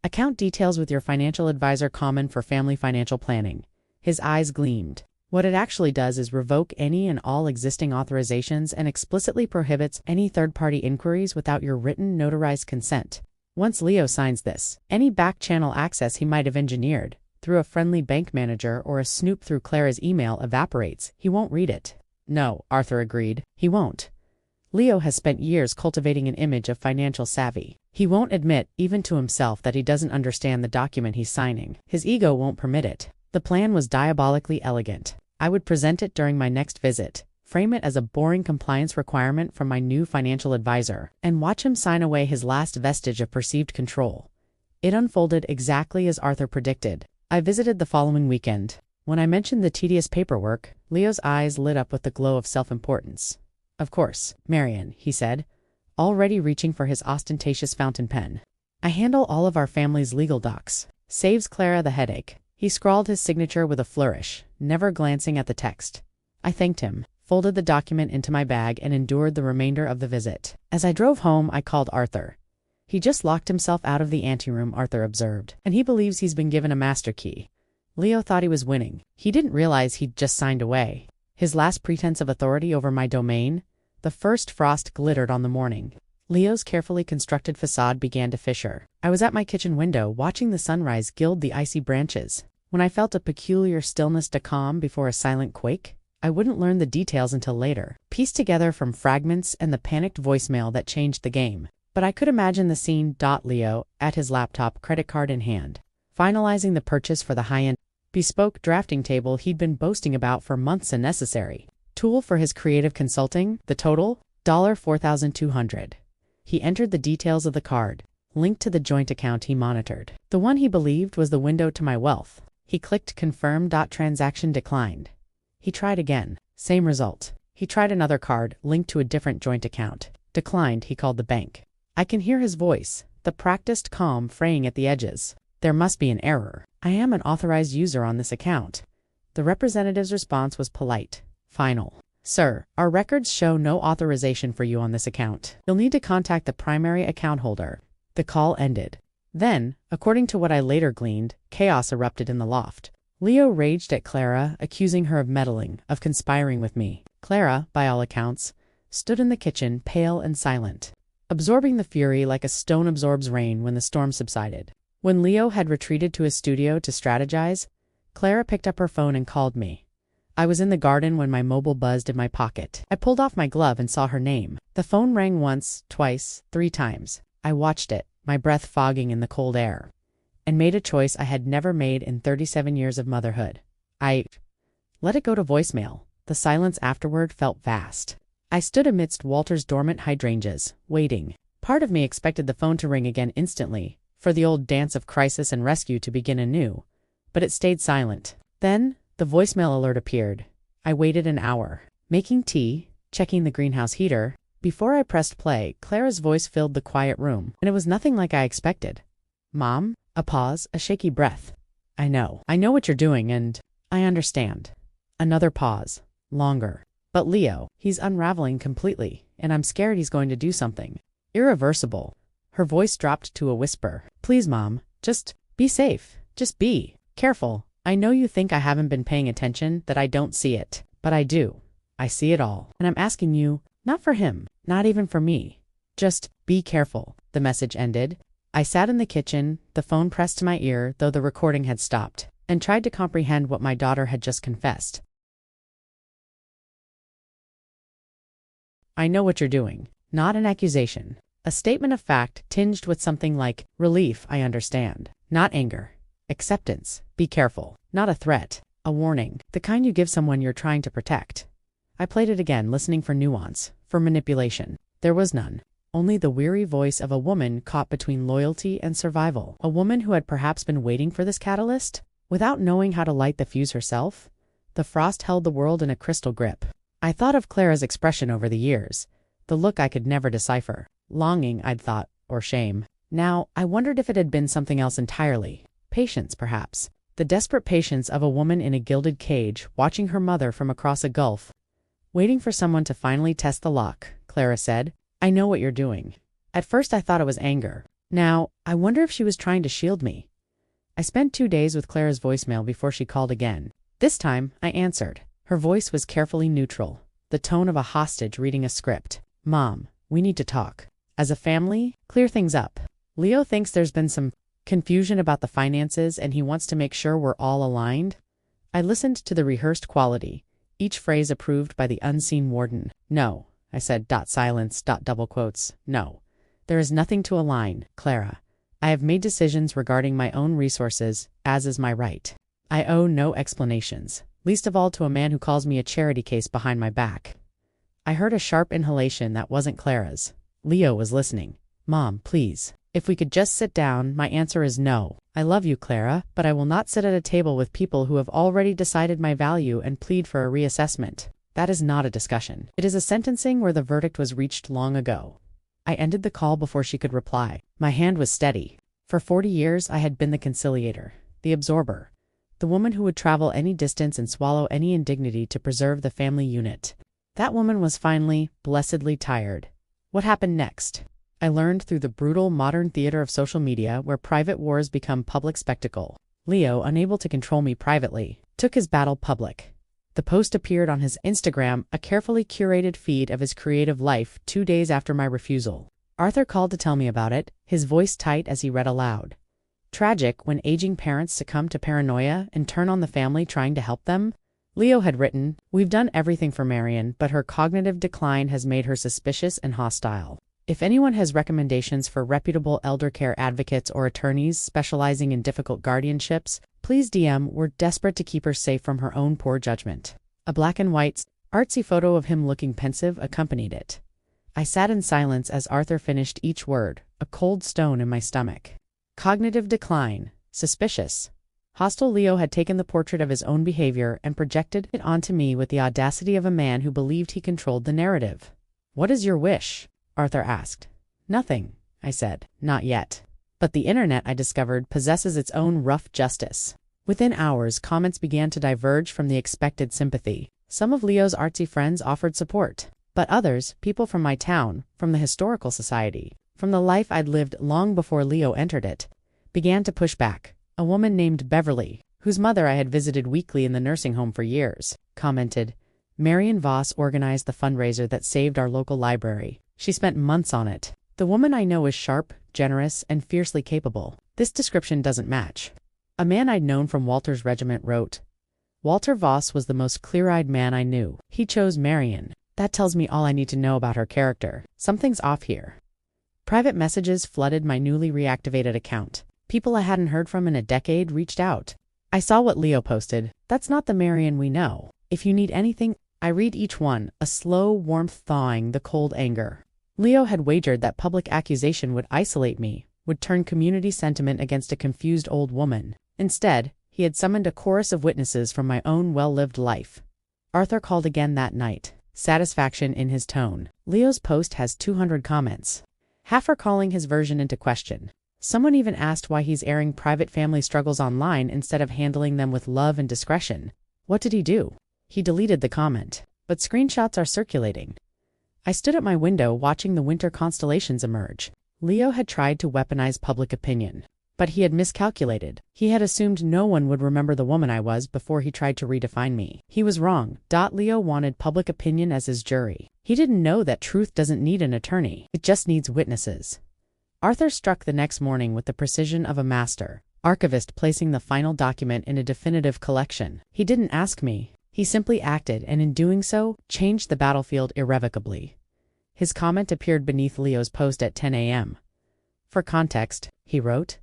account details with your financial advisor, common for family financial planning. His eyes gleamed. What it actually does is revoke any and all existing authorizations and explicitly prohibits any third-party inquiries without your written notarized consent. Once Leo signs this, any back-channel access he might have engineered, through a friendly bank manager or a snoop through Clara's email, evaporates. He won't read it. No, Arthur agreed. He won't. Leo has spent years cultivating an image of financial savvy. He won't admit, even to himself, that he doesn't understand the document he's signing. His ego won't permit it. The plan was diabolically elegant. I would present it during my next visit, frame it as a boring compliance requirement from my new financial advisor, and watch him sign away his last vestige of perceived control. It unfolded exactly as Arthur predicted. I visited the following weekend. When I mentioned the tedious paperwork, Leo's eyes lit up with the glow of self-importance. Of course, Marion, he said, already reaching for his ostentatious fountain pen. I handle all of our family's legal docs. Saves Clara the headache. He scrawled his signature with a flourish, never glancing at the text. I thanked him, folded the document into my bag, and endured the remainder of the visit. As I drove home, I called Arthur. He just locked himself out of the anteroom, Arthur observed, and he believes he's been given a master key. Leo thought he was winning. He didn't realize he'd just signed away. His last pretense of authority over my domain. The first frost glittered on the morning. Leo's carefully constructed facade began to fissure. I was at my kitchen window, watching the sunrise gild the icy branches, when I felt a peculiar stillness to calm before a silent quake. I wouldn't learn the details until later, pieced together from fragments and the panicked voicemail that changed the game. But I could imagine the scene. Leo, at his laptop, credit card in hand, finalizing the purchase for the high-end, bespoke drafting table he'd been boasting about for months, a necessary tool for his creative consulting. The total? $4,200. He entered the details of the card, linked to the joint account he monitored. The one he believed was the window to my wealth. He clicked confirm. Transaction declined. He tried again. Same result. He tried another card, linked to a different joint account. Declined. He called the bank. I can hear his voice, the practiced calm fraying at the edges. There must be an error. I am an authorized user on this account. The representative's response was polite. Final. Sir, our records show no authorization for you on this account. You'll need to contact the primary account holder. The call ended. Then, according to what I later gleaned, chaos erupted in the loft. Leo raged at Clara, accusing her of meddling, of conspiring with me. Clara, by all accounts, stood in the kitchen, pale and silent, absorbing the fury like a stone absorbs rain when the storm subsided. When Leo had retreated to his studio to strategize, Clara picked up her phone and called me. I was in the garden when my mobile buzzed in my pocket. I pulled off my glove and saw her name. The phone rang once, twice, 3 times. I watched it, my breath fogging in the cold air, and made a choice I had never made in 37 years of motherhood. I let it go to voicemail. The silence afterward felt vast. I stood amidst Walter's dormant hydrangeas, waiting. Part of me expected the phone to ring again instantly, for the old dance of crisis and rescue to begin anew, but it stayed silent. Then, the voicemail alert appeared. I waited an hour, making tea, checking the greenhouse heater. Before I pressed play, Clara's voice filled the quiet room, and it was nothing like I expected. Mom? A pause, a shaky breath. I know what you're doing, and I understand. Another pause. Longer. But Leo, he's unraveling completely, and I'm scared he's going to do something irreversible. Her voice dropped to a whisper. Please, Mom, just be safe. Just be careful. I know you think I haven't been paying attention, that I don't see it, but I do. I see it all, and I'm asking you, not for him, not even for me. Just be careful. The message ended. I sat in the kitchen, the phone pressed to my ear, though the recording had stopped, and tried to comprehend what my daughter had just confessed. I know what you're doing. Not an accusation. A statement of fact tinged with something like relief. I understand. Not anger. Acceptance. Be careful. Not a threat. A warning. The kind you give someone you're trying to protect. I played it again, listening for nuance, for manipulation. There was none. Only the weary voice of a woman caught between loyalty and survival. A woman who had perhaps been waiting for this catalyst, without knowing how to light the fuse herself. The frost held the world in a crystal grip. I thought of Clara's expression over the years, the look I could never decipher. Longing, I'd thought, or shame. Now, I wondered if it had been something else entirely. Patience, perhaps. The desperate patience of a woman in a gilded cage, watching her mother from across a gulf. Waiting for someone to finally test the lock, Clara said. I know what you're doing. At first I thought it was anger. Now, I wonder if she was trying to shield me. I spent 2 days with Clara's voicemail before she called again. This time, I answered. Her voice was carefully neutral, the tone of a hostage reading a script. Mom, we need to talk. As a family, clear things up. Leo thinks there's been some confusion about the finances and he wants to make sure we're all aligned. I listened to the rehearsed quality, each phrase approved by the unseen warden. No, I said. Silence. Double quotes. No. There is nothing to align, Clara. I have made decisions regarding my own resources, as is my right. I owe no explanations, least of all to a man who calls me a charity case behind my back. I heard a sharp inhalation that wasn't Clara's. Leo was listening. Mom, please. If we could just sit down, my answer is no. I love you, Clara, but I will not sit at a table with people who have already decided my value and plead for a reassessment. That is not a discussion. It is a sentencing where the verdict was reached long ago. I ended the call before she could reply. My hand was steady. For 40 years, I had been the conciliator, the absorber, the woman who would travel any distance and swallow any indignity to preserve the family unit. That woman was finally, blessedly tired. What happened next? I learned through the brutal modern theater of social media where private wars become public spectacle. Leo, unable to control me privately, took his battle public. The post appeared on his Instagram, a carefully curated feed of his creative life, 2 days after my refusal. Arthur called to tell me about it, his voice tight as he read aloud. Tragic when aging parents succumb to paranoia and turn on the family trying to help them. Leo had written, "We've done everything for Marion, but her cognitive decline has made her suspicious and hostile. If anyone has recommendations for reputable elder care advocates or attorneys specializing in difficult guardianships, please DM. We're desperate to keep her safe from her own poor judgment." A black and white, artsy photo of him looking pensive accompanied it. I sat in silence as Arthur finished each word, a cold stone in my stomach. Cognitive decline, suspicious. Hostile. Leo had taken the portrait of his own behavior and projected it onto me with the audacity of a man who believed he controlled the narrative. "What is your wish?" Arthur asked. "Nothing," I said. "Not yet." But the internet, I discovered, possesses its own rough justice. Within hours, comments began to diverge from the expected sympathy. Some of Leo's artsy friends offered support, but others, people from my town, from the historical society, from the life I'd lived long before Leo entered it, began to push back. A woman named Beverly, whose mother I had visited weekly in the nursing home for years, commented, "Marion Voss organized the fundraiser that saved our local library. She spent months on it. The woman I know is sharp, generous, and fiercely capable. This description doesn't match." A man I'd known from Walter's regiment wrote, "Walter Voss was the most clear-eyed man I knew. He chose Marion. That tells me all I need to know about her character. Something's off here." Private messages flooded my newly reactivated account. People I hadn't heard from in a decade reached out. I saw what Leo posted. "That's not the Marion we know. If you need anything," I read each one, a slow warmth thawing the cold anger. Leo had wagered that public accusation would isolate me, would turn community sentiment against a confused old woman. Instead, he had summoned a chorus of witnesses from my own well-lived life. Arthur called again that night, satisfaction in his tone. Leo's post has 200 comments. Half are calling his version into question. Someone even asked why he's airing private family struggles online instead of handling them with love and discretion. What did he do? He deleted the comment, but screenshots are circulating. I stood at my window watching the winter constellations emerge. Leo had tried to weaponize public opinion, but he had miscalculated. He had assumed no one would remember the woman I was before he tried to redefine me. He was wrong. Leo wanted public opinion as his jury. He didn't know that truth doesn't need an attorney. It just needs witnesses. Arthur struck the next morning with the precision of a master archivist placing the final document in a definitive collection. He didn't ask me. He simply acted, and in doing so, changed the battlefield irrevocably. His comment appeared beneath Leo's post at 10 a.m. "For context," he wrote,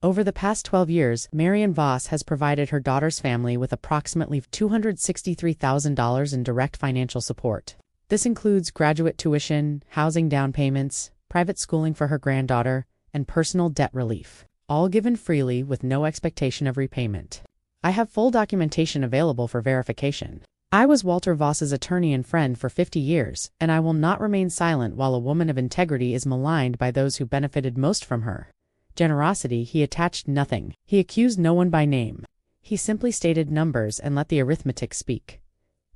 "over the past 12 years, Marion Voss has provided her daughter's family with approximately $263,000 in direct financial support. This includes graduate tuition, housing down payments, private schooling for her granddaughter, and personal debt relief, all given freely with no expectation of repayment. I have full documentation available for verification. I was Walter Voss's attorney and friend for 50 years, and I will not remain silent while a woman of integrity is maligned by those who benefited most from her." Generosity, he attached nothing. He accused no one by name. He simply stated numbers and let the arithmetic speak.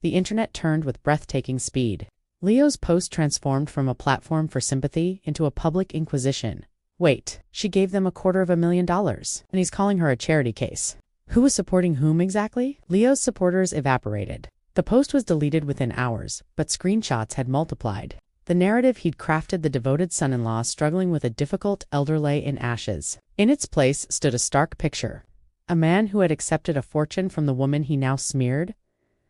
The internet turned with breathtaking speed. Leo's post transformed from a platform for sympathy into a public inquisition. Wait, she gave them $250,000, and he's calling her a charity case. Who was supporting whom exactly? Leo's supporters evaporated. The post was deleted within hours, but screenshots had multiplied. The narrative he'd crafted: the devoted son-in-law struggling with a difficult elder lay in ashes. In its place stood a stark picture. A man who had accepted a fortune from the woman he now smeared.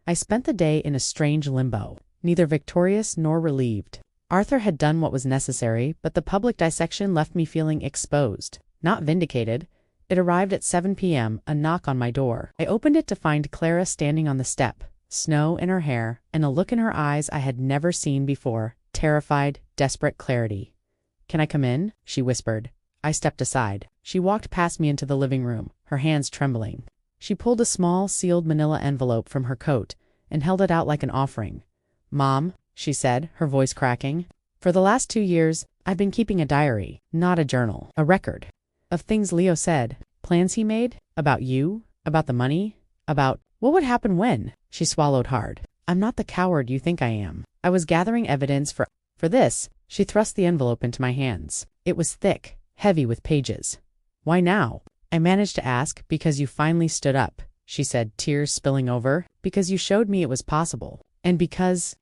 I spent the day in a strange limbo, neither victorious nor relieved. Arthur had done what was necessary, but the public dissection left me feeling exposed, not vindicated. It arrived at 7 p.m., a knock on my door. I opened it to find Clara standing on the step, snow in her hair, and a look in her eyes I had never seen before, terrified, desperate clarity. "Can I come in?" she whispered. I stepped aside. She walked past me into the living room, her hands trembling. She pulled a small, sealed manila envelope from her coat and held it out like an offering. "Mom," she said, her voice cracking, "for the last 2 years, I've been keeping a diary, not a journal, a record of things Leo said, plans he made, about you, about the money, about what would happen when." She swallowed hard. "I'm not the coward you think I am. I was gathering evidence for this." She thrust the envelope into my hands. It was thick, heavy with pages. "Why now?" I managed to ask, because you finally stood up, she said, tears spilling over, because you showed me it was possible. And because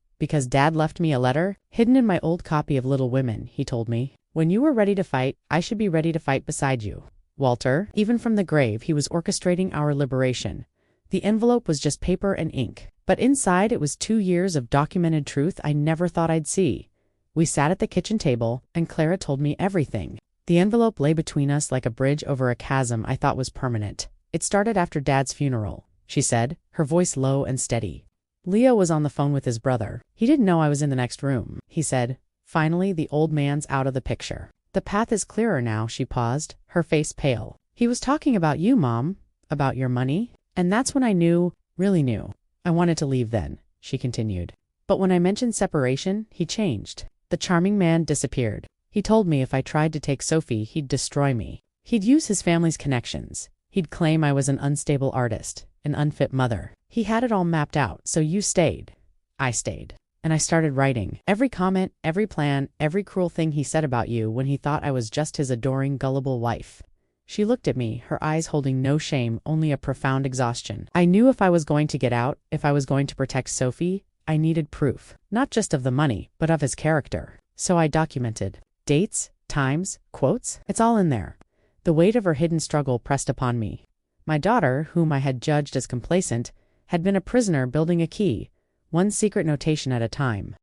Dad left me a letter, hidden in my old copy of Little Women, he told me. When you were ready to fight, I should be ready to fight beside you. Walter, even from the grave, he was orchestrating our liberation. The envelope was just paper and ink, but inside it was 2 years of documented truth I never thought I'd see. We sat at the kitchen table, and Clara told me everything. The envelope lay between us like a bridge over a chasm I thought was permanent. It started after Dad's funeral, she said, her voice low and steady. Leo was on the phone with his brother. He didn't know I was in the next room, he said. Finally, the old man's out of the picture. The path is clearer now, she paused, her face pale. He was talking about you, Mom, about your money. And that's when I knew, really knew. I wanted to leave then, she continued. But when I mentioned separation, he changed. The charming man disappeared. He told me if I tried to take Sophie, he'd destroy me. He'd use his family's connections. He'd claim I was an unstable artist, an unfit mother. He had it all mapped out, so you stayed. I stayed. And I started writing. Every comment, every plan, every cruel thing he said about you when he thought I was just his adoring, gullible wife. She looked at me, her eyes holding no shame, only a profound exhaustion. I knew if I was going to get out, if I was going to protect Sophie, I needed proof. Not just of the money, but of his character. So I documented. Dates, times, quotes, it's all in there. The weight of her hidden struggle pressed upon me. My daughter, whom I had judged as complacent, had been a prisoner building a key, one secret notation at a time.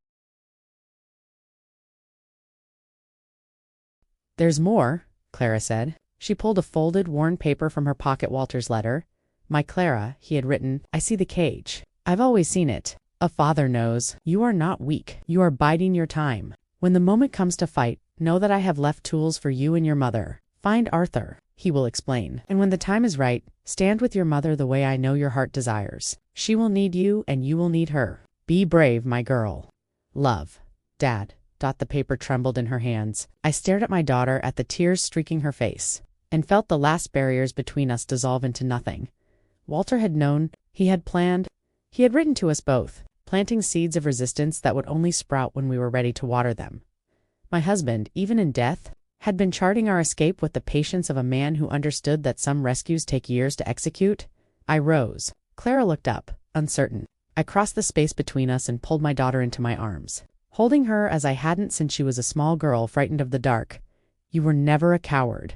There's more, Clara said. She pulled a folded, worn paper from her pocket. Walter's letter. My Clara, he had written, I see the cage. I've always seen it. A father knows. You are not weak. You are biding your time. When the moment comes to fight, know that I have left tools for you and your mother. Find Arthur, he will explain. And when the time is right, stand with your mother the way I know your heart desires. She will need you and you will need her. Be brave, my girl. Love. Dad. The paper trembled in her hands. I stared at my daughter, at the tears streaking her face, and felt the last barriers between us dissolve into nothing. Walter had known, he had planned, he had written to us both, planting seeds of resistance that would only sprout when we were ready to water them. My husband, even in death, had been charting our escape with the patience of a man who understood that some rescues take years to execute. I rose. Clara looked up, uncertain. I crossed the space between us and pulled my daughter into my arms, holding her as I hadn't since she was a small girl frightened of the dark. You were never a coward,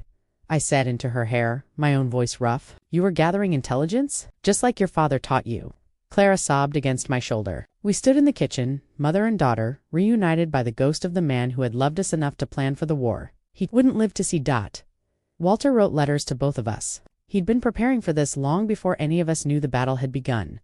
I said into her hair, my own voice rough. You were gathering intelligence, just like your father taught you. Clara sobbed against my shoulder. We stood in the kitchen, mother and daughter, reunited by the ghost of the man who had loved us enough to plan for the war. He wouldn't live to see Dot. Walter wrote letters to both of us. He'd been preparing for this long before any of us knew the battle had begun.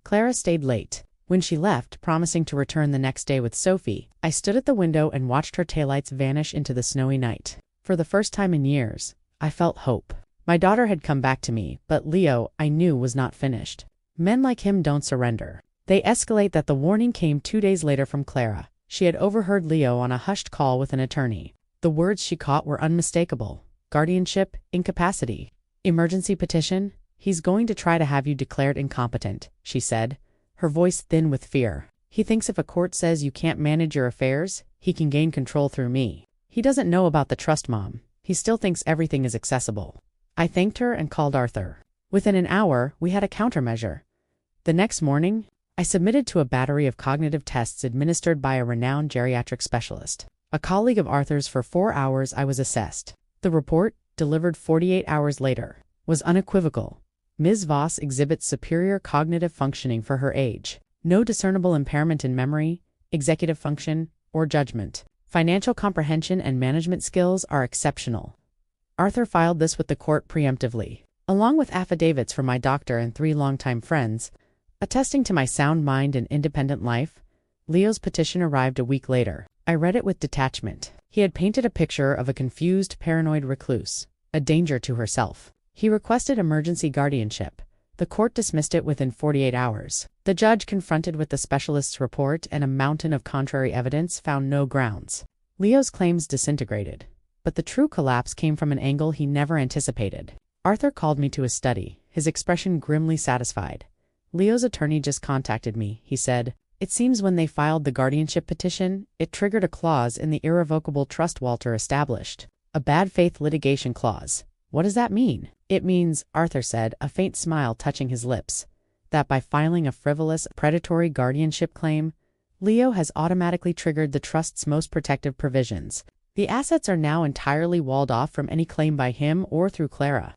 Clara stayed late. When she left, promising to return the next day with Sophie, I stood at the window and watched her taillights vanish into the snowy night. For the first time in years, I felt hope. My daughter had come back to me, but Leo, I knew, was not finished. Men like him don't surrender. They escalate. That the warning came 2 days later from Clara. She had overheard Leo on a hushed call with an attorney. The words she caught were unmistakable. Guardianship, incapacity. Emergency petition. He's going to try to have you declared incompetent, she said, her voice thin with fear. He thinks if a court says you can't manage your affairs, he can gain control through me. He doesn't know about the trust, Mom. He still thinks everything is accessible. I thanked her and called Arthur. Within an hour, we had a countermeasure. The next morning, I submitted to a battery of cognitive tests administered by a renowned geriatric specialist. A colleague of Arthur's. For 4 hours I was assessed. The report, delivered 48 hours later, was unequivocal. Ms. Voss exhibits superior cognitive functioning for her age. No discernible impairment in memory, executive function, or judgment. Financial comprehension and management skills are exceptional. Arthur filed this with the court preemptively, along with affidavits from my doctor and 3 longtime friends, attesting to my sound mind and independent life. Leo's petition arrived a week later. I read it with detachment. He had painted a picture of a confused, paranoid recluse, a danger to herself. He requested emergency guardianship. The court dismissed it within 48 hours. The judge, confronted with the specialist's report and a mountain of contrary evidence, found no grounds. Leo's claims disintegrated. But the true collapse came from an angle he never anticipated. Arthur called me to his study, his expression grimly satisfied. Leo's attorney just contacted me, he said. It seems when they filed the guardianship petition, it triggered a clause in the irrevocable trust Walter established. A bad faith litigation clause. What does that mean? It means, Arthur said, a faint smile touching his lips, that by filing a frivolous, predatory guardianship claim, Leo has automatically triggered the trust's most protective provisions. The assets are now entirely walled off from any claim by him or through Clara.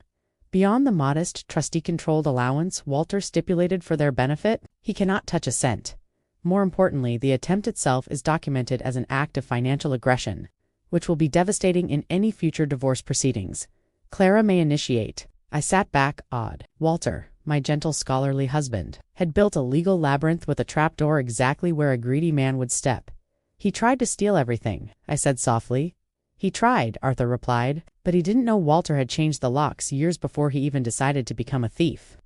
Beyond the modest, trustee-controlled allowance Walter stipulated for their benefit, he cannot touch a cent. More importantly, the attempt itself is documented as an act of financial aggression, which will be devastating in any future divorce proceedings. Clara may initiate. I sat back, awed. Walter, my gentle scholarly husband, had built a legal labyrinth with a trapdoor exactly where a greedy man would step. He tried to steal everything, I said softly. He tried, Arthur replied, but he didn't know Walter had changed the locks years before he even decided to become a thief.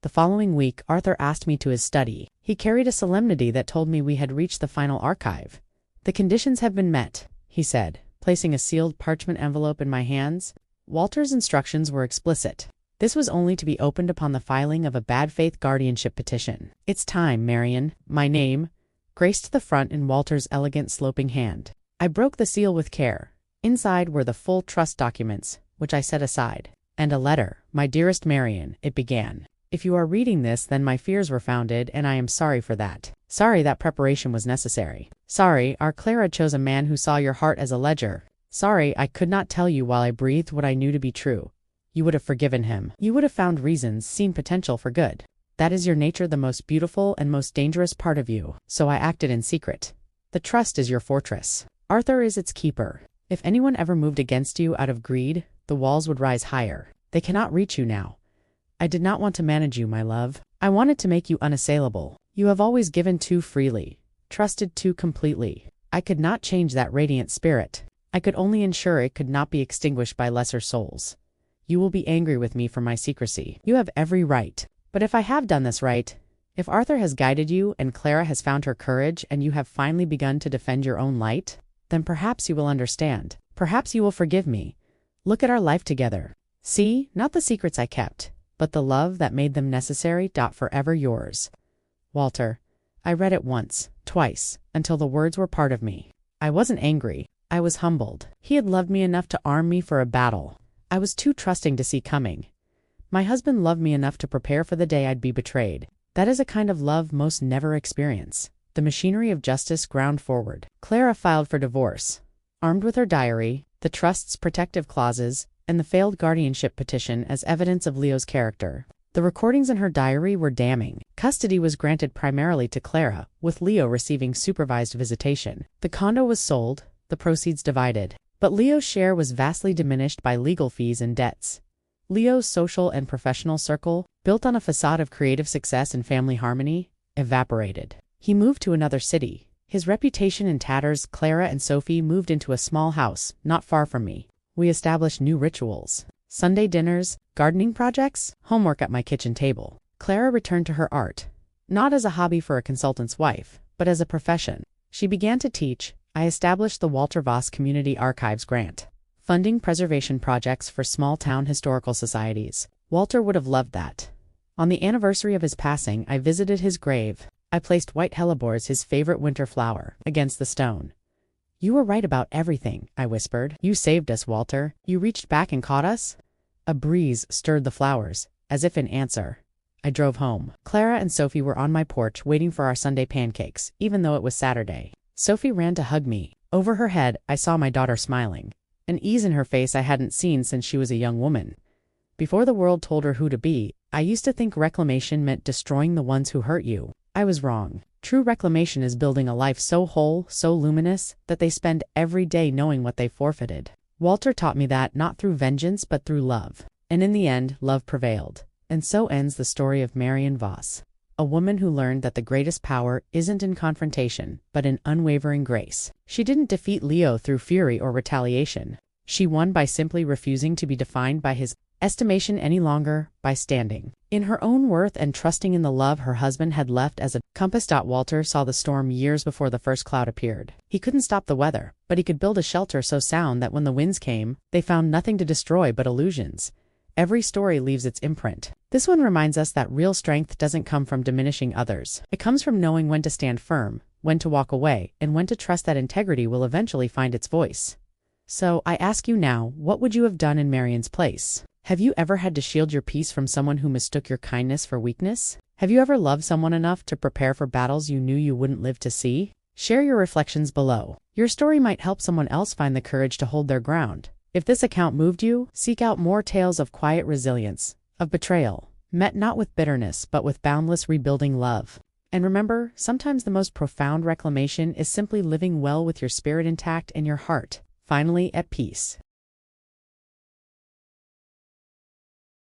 The following week, Arthur asked me to his study. He carried a solemnity that told me we had reached the final archive. The conditions have been met, he said, placing a sealed parchment envelope in my hands. Walter's instructions were explicit. This was only to be opened upon the filing of a bad faith guardianship petition. It's time, Marion. My name graced the front in Walter's elegant sloping hand. I broke the seal with care. Inside were the full trust documents, which I set aside, and a letter. My dearest Marion, it began. If you are reading this, then my fears were founded, and I am sorry for that. Sorry that preparation was necessary. Sorry, our Clara chose a man who saw your heart as a ledger. Sorry, I could not tell you while I breathed what I knew to be true. You would have forgiven him. You would have found reasons, seen potential for good. That is your nature, the most beautiful and most dangerous part of you. So I acted in secret. The trust is your fortress. Arthur is its keeper. If anyone ever moved against you out of greed, the walls would rise higher. They cannot reach you now. I did not want to manage you, my love. I wanted to make you unassailable. You have always given too freely, trusted too completely. I could not change that radiant spirit. I could only ensure it could not be extinguished by lesser souls. You will be angry with me for my secrecy. You have every right. But if I have done this right, if Arthur has guided you and Clara has found her courage and you have finally begun to defend your own light, then perhaps you will understand. Perhaps you will forgive me. Look at our life together. See, not the secrets I kept, but the love that made them necessary. Forever yours. Walter. I read it once, twice, until the words were part of me. I wasn't angry. I was humbled. He had loved me enough to arm me for a battle I was too trusting to see coming. My husband loved me enough to prepare for the day I'd be betrayed. That is a kind of love most never experience. The machinery of justice ground forward. Clara filed for divorce. Armed with her diary, the trust's protective clauses, and the failed guardianship petition as evidence of Leo's character. The recordings in her diary were damning. Custody was granted primarily to Clara, with Leo receiving supervised visitation. The condo was sold, the proceeds divided. But Leo's share was vastly diminished by legal fees and debts. Leo's social and professional circle, built on a facade of creative success and family harmony, evaporated. He moved to another city. His reputation in tatters. Clara and Sophie moved into a small house, not far from me. We established new rituals. Sunday dinners, gardening projects, homework at my kitchen table. Clara returned to her art, not as a hobby for a consultant's wife, but as a profession. She began to teach. I established the Walter Voss Community Archives grant, funding preservation projects for small-town historical societies. Walter would have loved that. On the anniversary of his passing, I visited his grave. I placed white hellebores, his favorite winter flower, against the stone. You were right about everything, I whispered. You saved us, Walter. You reached back and caught us. A breeze stirred the flowers, as if in answer. I drove home. Clara and Sophie were on my porch waiting for our Sunday pancakes, even though it was Saturday. Sophie ran to hug me. Over her head, I saw my daughter smiling, an ease in her face I hadn't seen since she was a young woman. Before the world told her who to be, I used to think reclamation meant destroying the ones who hurt you. I was wrong. True reclamation is building a life so whole, so luminous, that they spend every day knowing what they forfeited. Walter taught me that not through vengeance but through love. And in the end, love prevailed. And so ends the story of Marion Voss, a woman who learned that the greatest power isn't in confrontation, but in unwavering grace. She didn't defeat Leo through fury or retaliation. She won by simply refusing to be defined by his estimation any longer, by standing in her own worth and trusting in the love her husband had left as a compass. Walter saw the storm years before the first cloud appeared. He couldn't stop the weather, but he could build a shelter so sound that when the winds came, they found nothing to destroy but illusions. Every story leaves its imprint. This one reminds us that real strength doesn't come from diminishing others. It comes from knowing when to stand firm, when to walk away, and when to trust that integrity will eventually find its voice. So, I ask you now, what would you have done in Marion's place? Have you ever had to shield your peace from someone who mistook your kindness for weakness? Have you ever loved someone enough to prepare for battles you knew you wouldn't live to see? Share your reflections below. Your story might help someone else find the courage to hold their ground. If this account moved you, seek out more tales of quiet resilience, of betrayal, met not with bitterness but with boundless rebuilding love. And remember, sometimes the most profound reclamation is simply living well with your spirit intact and your heart finally at peace.